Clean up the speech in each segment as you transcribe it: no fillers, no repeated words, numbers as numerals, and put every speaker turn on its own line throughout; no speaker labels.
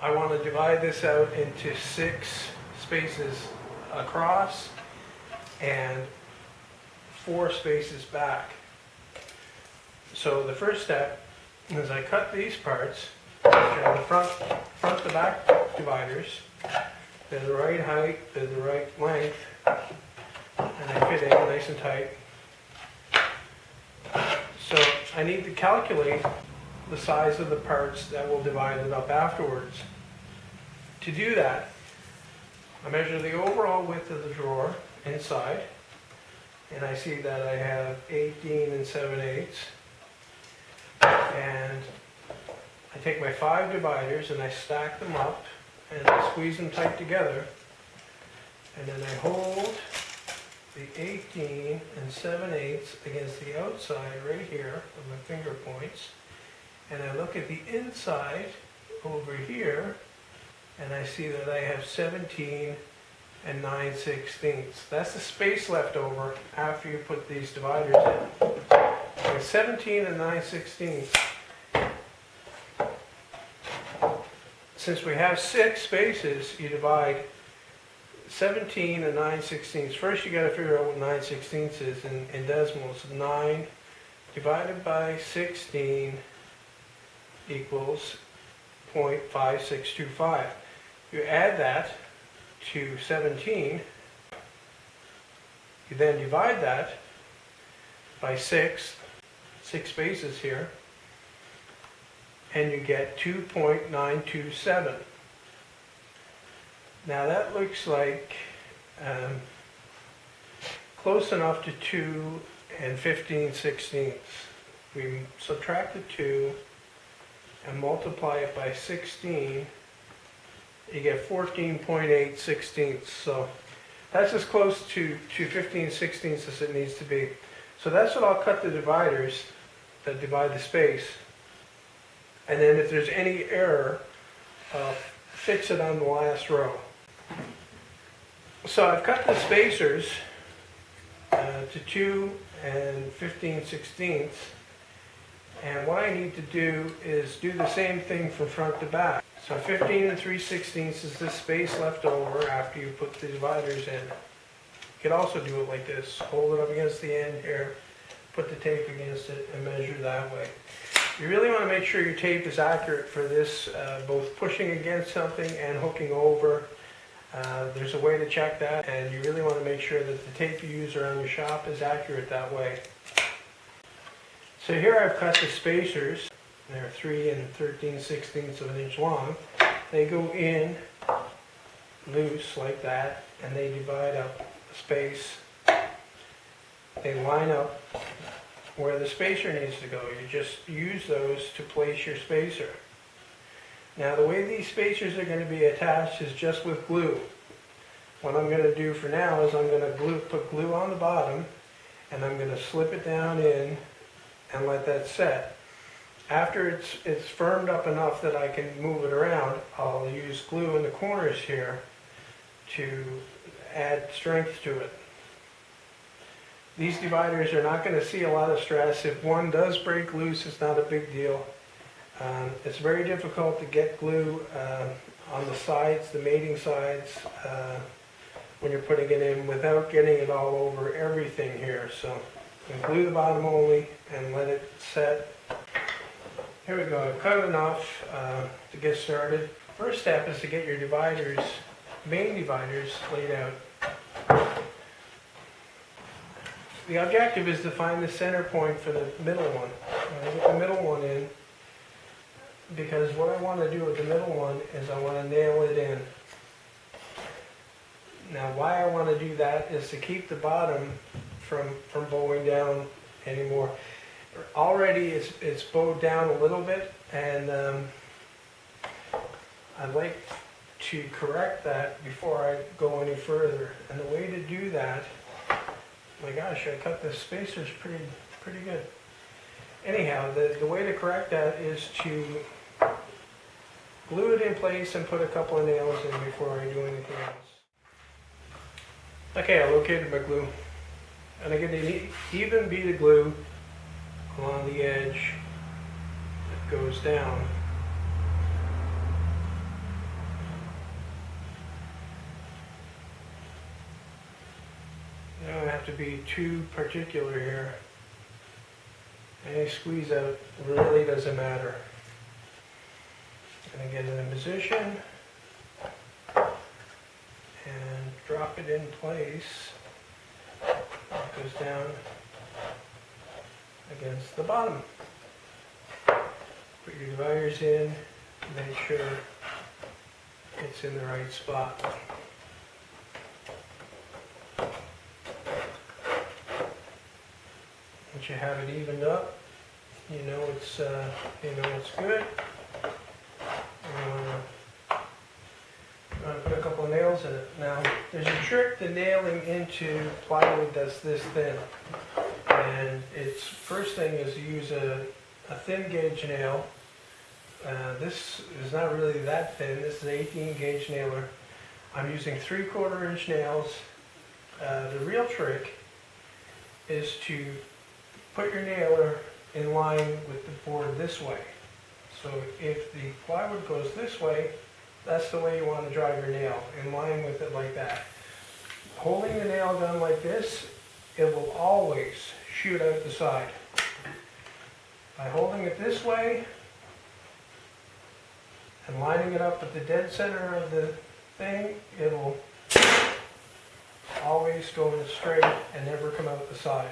I want to divide this out into 6 spaces across and 4 spaces back. So the first step is I cut these parts, which are the front to back dividers. They're the right height, they're the right length, and they fit in nice and tight. So I need to calculate the size of the parts that will divide it up afterwards. To do that, I measure the overall width of the drawer inside, and I see that I have 18 7/8. And I take my 5 dividers and I stack them up and I squeeze them tight together, and then I hold the 18 7/8 against the outside right here of my finger points, and I look at the inside over here and I see that I have 17 9/16. That's the space left over after you put these dividers in. So 17 9/16. Since we have 6 spaces, you divide 17 9/16. First you got to figure out what 9/16 is in decimals. 9 divided by 16 equals 0.5625. You add that to 17, you then divide that by 6 spaces here, and you get 2.927. Now that looks like close enough to 2 15/16. We subtract the 2 and multiply it by 16, you get 14.816. So that's as close to 15/16 as it needs to be. So that's what I'll cut the dividers that divide the space. And then if there's any error, fix it on the last row. So I've cut the spacers to 2 15/16. And what I need to do is do the same thing from front to back. So 15 3/16 is this space left over after you put the dividers in. You could also do it like this. Hold it up against the end here, put the tape against it, and measure that way. You really want to make sure your tape is accurate for this, both pushing against something and hooking over. There's a way to check that, and you really want to make sure that the tape you use around your shop is accurate that way. So here I've cut the spacers. They're 3 13/16 of an inch long. They go in loose like that, and they divide up the space. They line up where the spacer needs to go. You just use those to place your spacer. Now the way these spacers are going to be attached is just with glue. What I'm going to do for now is I'm going to put glue on the bottom, and I'm going to slip it down in and let that set. After it's firmed up enough that I can move it around, I'll use glue in the corners here to add strength to it. These dividers are not going to see a lot of stress. If one does break loose, it's not a big deal. It's very difficult to get glue on the sides, the mating sides, when you're putting it in without getting it all over everything here. So glue the bottom only and let it set. Here we go. I've cut enough to get started. First step is to get your dividers, main dividers, laid out. The objective is to find the center point for the middle one. I get the middle one in because what I want to do with the middle one is I want to nail it in. Now why I want to do that is to keep the bottom from bowing down anymore. Already it's bowed down a little bit, and I'd like to correct that before I go any further. And the way to do that, my gosh, I cut the spacers pretty good. Anyhow, the way to correct that is to glue it in place and put a couple of nails in before I do anything else. Okay, I located my glue. And I get an even bead of glue along the edge that goes down. have to be too particular here. Any squeeze out really doesn't matter. Gonna get it in position and drop it in place. It goes down against the bottom. Put your dividers in, make sure it's in the right spot. Once you have it evened up, you know it's good. I'm going to put a couple of nails in it. Now, there's a trick to nailing into plywood that's this thin. And its first thing is to use a thin gauge nail. This is not really that thin. This is an 18 gauge nailer. I'm using 3/4 inch nails. The real trick is to put your nailer in line with the board this way. So if the plywood goes this way, that's the way you want to drive your nail, in line with it like that. Holding the nail gun like this, it will always shoot out the side. By holding it this way and lining it up at the dead center of the thing, it will always go in straight and never come out the side.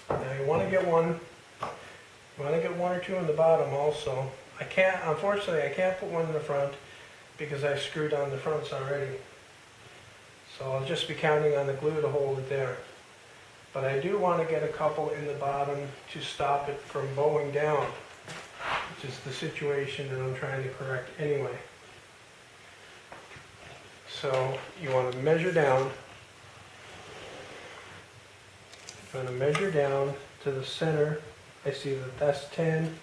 Now you want to get one or two in the bottom also. Unfortunately, I can't put one in the front because I screwed on the fronts already. So I'll just be counting on the glue to hold it there. But I do want to get a couple in the bottom to stop it from bowing down, which is the situation that I'm trying to correct anyway. So you want to measure down. I'm going to measure down to the center. I see that that's 10.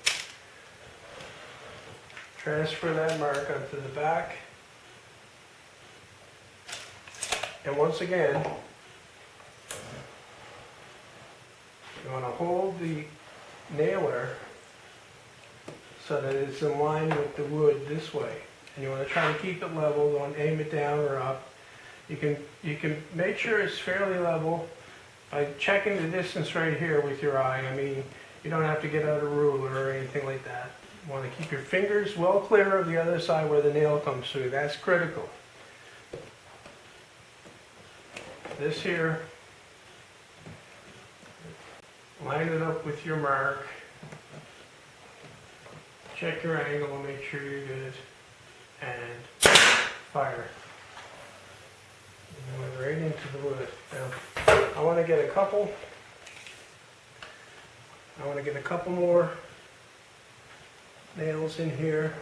Transfer that mark onto the back. And once again, you want to hold the nailer so that it's in line with the wood this way. And you want to try to keep it level, don't aim it down or up. You can make sure it's fairly level by checking the distance right here with your eye. I mean, you don't have to get out a ruler or anything like that. You want to keep your fingers well clear of the other side where the nail comes through. That's critical. This here, line it up with your mark. Check your angle and make sure you're good. And fire. And went right into the wood. Now, I want to get a couple more nails in here.